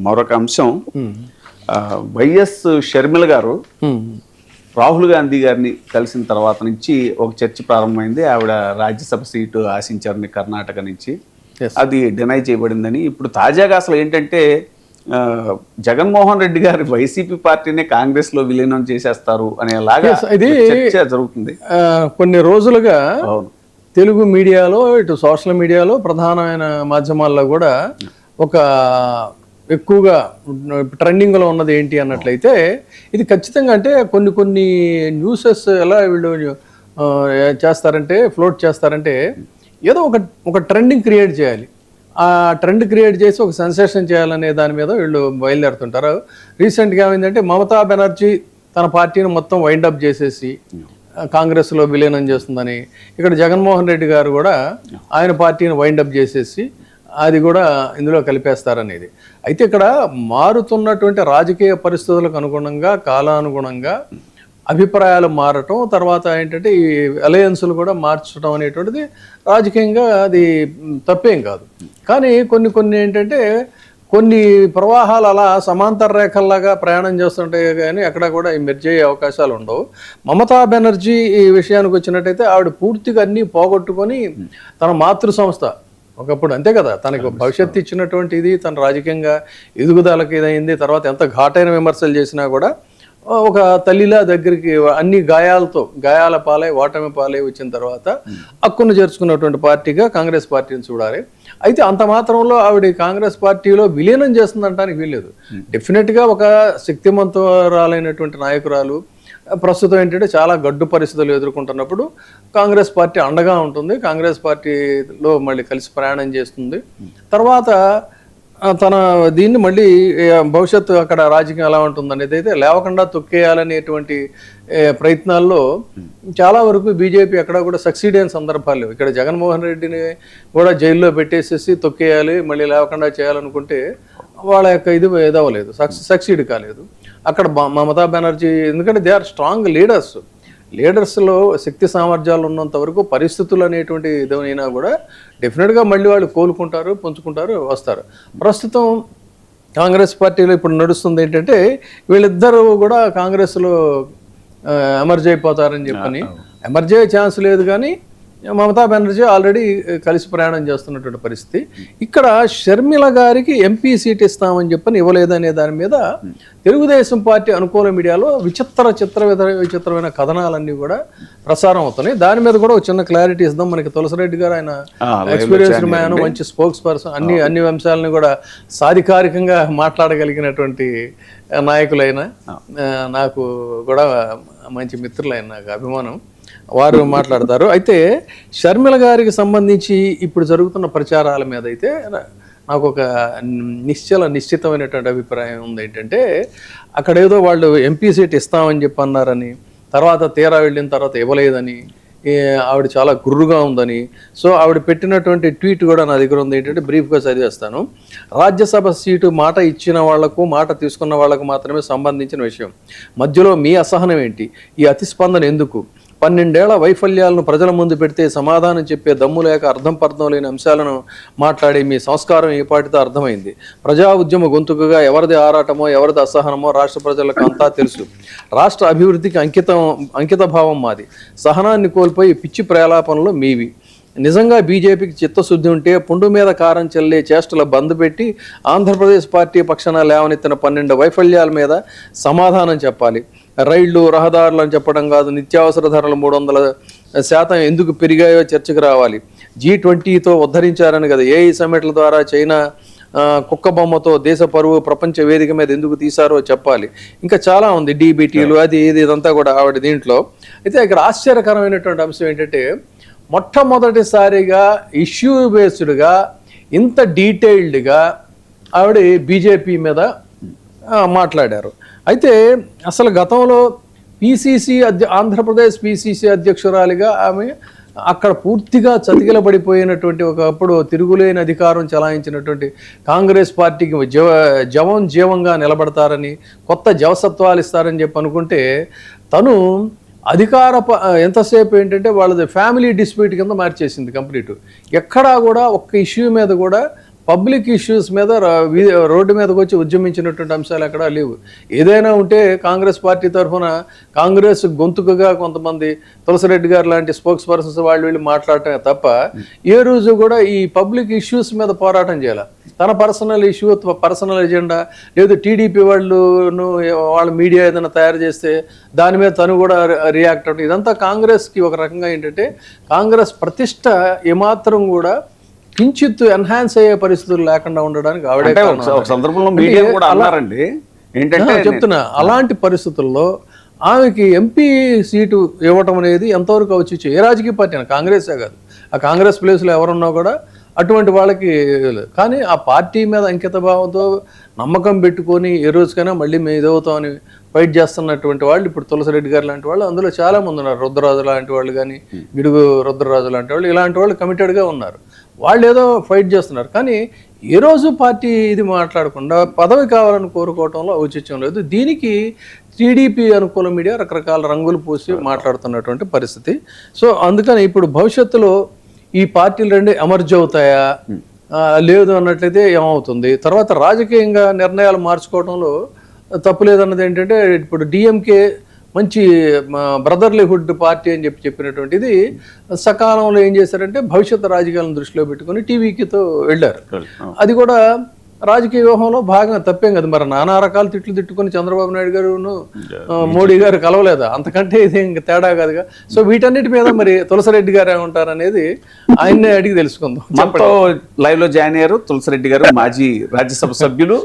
మరొక అంశం వైఎస్ షర్మిల గారు రాహుల్ గాంధీ గారిని కలిసిన తర్వాత నుంచి ఒక చర్చ ప్రారంభమైంది. ఆవిడ రాజ్యసభ సీటు ఆశించారని కర్ణాటక నుంచి, అది డినై చేయబడిందని. ఇప్పుడు తాజాగా అసలు ఏంటంటే జగన్మోహన్ రెడ్డి గారు వైసీపీ పార్టీని కాంగ్రెస్ లో విలీనం చేసేస్తారు అనేలాగా ఇది చర్చ జరుగుతుంది. కొన్ని రోజులుగా తెలుగు మీడియాలో, ఇటు సోషల్ మీడియాలో, ప్రధానమైన మాధ్యమాల్లో కూడా ఒక ఎక్కువగా ట్రెండింగ్లో ఉన్నది ఏంటి అన్నట్లయితే, ఇది ఖచ్చితంగా అంటే కొన్ని న్యూసెస్ ఎలా వీళ్ళు చేస్తారంటే, ఫ్లోట్ చేస్తారంటే, ఏదో ఒక ట్రెండింగ్ క్రియేట్ చేయాలి. ఆ ట్రెండ్ క్రియేట్ చేసి ఒక సెన్సేషన్ చేయాలనే దాని మీద వీళ్ళు బయలుదేరుతుంటారు. రీసెంట్గా ఏమైందంటే, మమతా బెనర్జీ తన పార్టీని మొత్తం వైండప్ చేసేసి కాంగ్రెస్లో విలీనం చేస్తుందని, ఇక్కడ జగన్మోహన్ రెడ్డి గారు కూడా ఆయన పార్టీని వైండప్ చేసేసి అది కూడా ఇందులో కలిపేస్తారనేది. అయితే ఇక్కడ మారుతున్నటువంటి రాజకీయ పరిస్థితులకు అనుగుణంగా, కాలానుగుణంగా అభిప్రాయాలు మారటం, తర్వాత ఏంటంటే ఈ అలయన్సులు కూడా మార్చడం అనేటువంటిది రాజకీయంగా అది తప్పేం కాదు. కానీ కొన్ని ఏంటంటే కొన్ని ప్రవాహాలు అలా సమాంతర రేఖల్లాగా ప్రయాణం చేస్తుంటాయి, కానీ అక్కడ కూడా మెర్జ్ అయ్యే అవకాశాలు ఉండవు. మమతా బెనర్జీ ఈ విషయానికి వచ్చినట్టయితే ఆవిడ పూర్తిగా అన్నీ పోగొట్టుకొని తన మాతృ సంస్థ ఒకప్పుడు అంతే కదా, తనకు భవిష్యత్తు ఇచ్చినటువంటి ఇది తన రాజకీయంగా ఎదుగుదలకి ఇదైంది. తర్వాత ఎంత ఘాటైన విమర్శలు చేసినా కూడా ఒక తల్లిలా దగ్గరికి అన్ని గాయాల పాలై, ఓటమి పాలై వచ్చిన తర్వాత హక్కును చేర్చుకున్నటువంటి పార్టీగా కాంగ్రెస్ పార్టీని చూడాలి. అయితే అంత మాత్రంలో ఆవిడ కాంగ్రెస్ పార్టీలో విలీనం చేస్తుందంటానికి వీల్లేదు. డెఫినెట్గా ఒక శక్తిమంతురాలైనటువంటి నాయకురాలు ప్రస్తుతం ఏంటంటే చాలా గడ్డు పరిస్థితులు ఎదుర్కొంటున్నప్పుడు కాంగ్రెస్ పార్టీ అండగా ఉంటుంది, కాంగ్రెస్ పార్టీలో మళ్ళీ కలిసి ప్రయాణం చేస్తుంది. తర్వాత తన దీన్ని మళ్ళీ భవిష్యత్తు అక్కడ రాజకీయం ఎలా ఉంటుంది అనేది అయితే లేవకుండా తొక్కేయాలనేటువంటి ప్రయత్నాల్లో చాలా వరకు బీజేపీ అక్కడ కూడా సక్సీడ్ అయిన సందర్భాలు లేవు. ఇక్కడ జగన్మోహన్ రెడ్డిని కూడా జైల్లో పెట్టేసేసి తొక్కేయాలి, మళ్ళీ లేవకుండా చేయాలనుకుంటే వాళ్ళ యొక్క ఇది ఏదవ్వలేదు, సక్సీడ్ కాలేదు. అక్కడ మమతా బెనర్జీ, ఎందుకంటే దే ఆర్ స్ట్రాంగ్ లీడర్స్లో శక్తి సామర్థ్యాలు ఉన్నంత వరకు పరిస్థితులు అనేటువంటి ఇదైనా కూడా డెఫినెట్గా మళ్ళీ వాళ్ళు కోలుకుంటారు, పుంజుకుంటారు, వస్తారు. ప్రస్తుతం కాంగ్రెస్ పార్టీలో ఇప్పుడు నడుస్తుంది ఏంటంటే వీళ్ళిద్దరూ కూడా కాంగ్రెస్లో ఎమర్జ్ అయిపోతారని చెప్పని, ఎమర్జ్ అయ్యే ఛాన్స్ లేదు. కానీ మమతా బెనర్జీ ఆల్రెడీ కలిసి ప్రయాణం చేస్తున్నటువంటి పరిస్థితి. ఇక్కడ షర్మిల గారికి ఎంపీ సీట్ ఇస్తామని చెప్పని ఇవ్వలేదనే దాని మీద తెలుగుదేశం పార్టీ అనుకూల మీడియాలో విచిత్రమైన కథనాలన్నీ కూడా ప్రసారం అవుతున్నాయి. దాని మీద కూడా ఒక చిన్న క్లారిటీ ఇద్దాం. మనకి తులసిరెడ్డి గారు, ఆయన ఎక్స్పీరియన్స్డ్ మ్యాన్, మంచి స్పోక్స్ పర్సన్, అన్ని అంశాలను కూడా సాధికారికంగా మాట్లాడగలిగినటువంటి నాయకులైన, నాకు కూడా మంచి మిత్రులైన, నాకు అభిమానం, వారు మాట్లాడతారు. అయితే షర్మిల గారికి సంబంధించి ఇప్పుడు జరుగుతున్న ప్రచారాల మీద అయితే నాకు ఒక నిశ్చితమైనటువంటి అభిప్రాయం ఉంది. ఏంటంటే అక్కడ ఏదో వాళ్ళు ఎంపీ సీట్ ఇస్తామని చెప్పి అన్నారని, తర్వాత తీరా వెళ్ళిన తర్వాత ఇవ్వలేదని, ఆవిడ చాలా గుర్రుగా ఉందని. సో ఆవిడ పెట్టినటువంటి ట్వీట్ కూడా నా దగ్గర ఉంది. ఏంటంటే బ్రీఫ్గా చదివేస్తాను. రాజ్యసభ సీటు మాట ఇచ్చిన వాళ్లకు, మాట తీసుకున్న వాళ్లకు మాత్రమే సంబంధించిన విషయం. మధ్యలో మీ అసహనం ఏంటి? ఈ అతిస్పందన ఎందుకు? 12 ఏళ్ల వైఫల్యాలను ప్రజల ముందు పెడితే సమాధానం చెప్పే దమ్ము లేక అర్థం పర్థం లేని అంశాలను మాట్లాడే మీ సంస్కారం ఏ పాటితో అర్థమైంది. ప్రజా ఉద్యమ గొంతుకగా ఎవరిది ఆరాటమో, ఎవరిది అసహనమో రాష్ట్ర ప్రజలకు అంతా తెలుసు. రాష్ట్ర అభివృద్ధికి అంకిత భావం మాది. సహనాన్ని కోల్పోయి పిచ్చి ప్రలాపనలు మీవి. నిజంగా బీజేపీకి చిత్తశుద్ధి ఉంటే పుండు మీద కారం చల్లే చేష్టల బంద్ పెట్టి ఆంధ్రప్రదేశ్ పార్టీ పక్షాన లేవనెత్తిన 12 వైఫల్యాల మీద సమాధానం చెప్పాలి. రైళ్లు, రహదారులు అని చెప్పడం కాదు, నిత్యావసర ధరలు 300% ఎందుకు పెరిగాయో చర్చకు రావాలి. G20తో ఉద్ధరించారని కదా, ఏఐ సమ్మిట్ల ద్వారా చైనా కుక్క బొమ్మతో దేశ పరువు ప్రపంచ వేదిక మీద ఎందుకు తీశారో చెప్పాలి. ఇంకా చాలా ఉంది, డీబీటీలు, అది ఇది, ఇదంతా కూడా ఆవిడ దీంట్లో. అయితే ఇక్కడ ఆశ్చర్యకరమైనటువంటి అంశం ఏంటంటే మొట్టమొదటిసారిగా ఇష్యూ బేస్డ్గా ఇంత డీటెయిల్డ్గా ఆవిడ బీజేపీ మీద మాట్లాడారు. అయితే అసలు గతంలో ఆంధ్రప్రదేశ్ పిసిసి అధ్యక్షురాలిగా ఆమె అక్కడ పూర్తిగా చతికిలబడిపోయినటువంటి, ఒకప్పుడు తిరుగులేని అధికారం చలాయించినటువంటి కాంగ్రెస్ పార్టీకి జీవంగా నిలబడతారని, కొత్త జవసత్వాలు ఇస్తారని చెప్పి అనుకుంటే తను ఎంతసేపు ఏంటంటే వాళ్ళది ఫ్యామిలీ డిస్ప్యూట్ కింద మార్చేసింది కంప్లీట్. ఎక్కడా కూడా ఒక్క ఇష్యూ మీద కూడా పబ్లిక్ ఇష్యూస్ మీద రోడ్డు మీదకి వచ్చి ఉద్యమించినటువంటి అంశాలు ఎక్కడా లేవు. ఏదైనా ఉంటే కాంగ్రెస్ పార్టీ తరఫున కాంగ్రెస్ గొంతుకుగా కొంతమంది తులసిరెడ్డి గారు లాంటి స్పోక్స్ పర్సన్స్ వాళ్ళు వీళ్ళు మాట్లాడటమే తప్ప ఏ రోజు కూడా ఈ పబ్లిక్ ఇష్యూస్ మీద పోరాటం చేయాలి. తన పర్సనల్ ఇష్యూ, పర్సనల్ ఎజెండా, లేదు టీడీపీ వాళ్ళ మీడియా ఏదైనా తయారు చేస్తే దాని మీద తను కూడా రియాక్ట్ అవ్వడం, ఇదంతా కాంగ్రెస్కి ఒక రకంగా ఏంటంటే కాంగ్రెస్ ప్రతిష్ట ఏమాత్రం కూడా కించిత్ ఎన్హాన్స్ అయ్యే పరిస్థితులు లేకుండా ఉండడానికి ఆవిడే ఒక సందర్భంలో మీడియా కూడా అన్నారండి ఏంటంటే చెప్తున్నా. అలాంటి పరిస్థితుల్లో ఆమెకి ఎంపీ సీటు ఇవ్వటం అనేది ఎంతవరకు వచ్చి ఏ రాజకీయ పార్టీ అయినా, కాంగ్రెసే కాదు, ఆ కాంగ్రెస్ ప్లేస్లో ఎవరున్నా కూడా అటువంటి వాళ్ళకి. కానీ ఆ పార్టీ మీద అంకిత భావంతో నమ్మకం పెట్టుకొని ఏ రోజుకైనా మళ్ళీ మేము ఇదవుతామని ఫైట్ చేస్తున్నటువంటి వాళ్ళు ఇప్పుడు తులసిరెడ్డి గారు లాంటి వాళ్ళు అందులో చాలా మంది ఉన్నారు. రుద్రరాజు లాంటి వాళ్ళు కానీ, గిడుగు రుద్రరాజు లాంటి వాళ్ళు, ఇలాంటి వాళ్ళు కమిటెడ్గా ఉన్నారు. వాళ్ళు ఏదో ఫైట్ చేస్తున్నారు. కానీ ఏ రోజు పార్టీ ఇది మాట్లాడకుండా పదవి కావాలని కోరుకోవటంలో ఔచిత్యం లేదు. దీనికి టీడీపీ అనుకూల మీడియా రకరకాల రంగులు పూసి మాట్లాడుతున్నటువంటి పరిస్థితి. సో అందుకని ఇప్పుడు భవిష్యత్తులో ఈ పార్టీలు రెండు ఎమర్జ్ అవుతాయా లేదు అన్నట్లయితే ఏమవుతుంది, తర్వాత రాజకీయంగా నిర్ణయాలు మార్చుకోవడంలో తప్పు లేదన్నది ఏంటంటే ఇప్పుడు డిఎంకే మంచి బ్రదర్లీహుడ్ పార్టీ అని చెప్పినటువంటిది సకాలంలో ఏం చేశారంటే భవిష్యత్తు రాజకీయాలను దృష్టిలో పెట్టుకుని టీవీకితో వెళ్ళారు. అది కూడా రాజకీయ వ్యూహంలో భాగంగా తప్పేం కదా. మరి నానా రకాల తిట్టుకుని చంద్రబాబు నాయుడు గారును మోడీ గారు కలవలేదా, అంతకంటే ఇది ఇంకా తేడా కాదుగా. సో వీటన్నిటి మీద మరి తులసిరెడ్డి గారు ఏమంటారు అనేది ఆయన్నే అడిగి తెలుసుకుందాం. మనతో లైవ్ లో జాయిన్ అయ్యారు తులసిరెడ్డి గారు, మాజీ రాజ్యసభ సభ్యులు,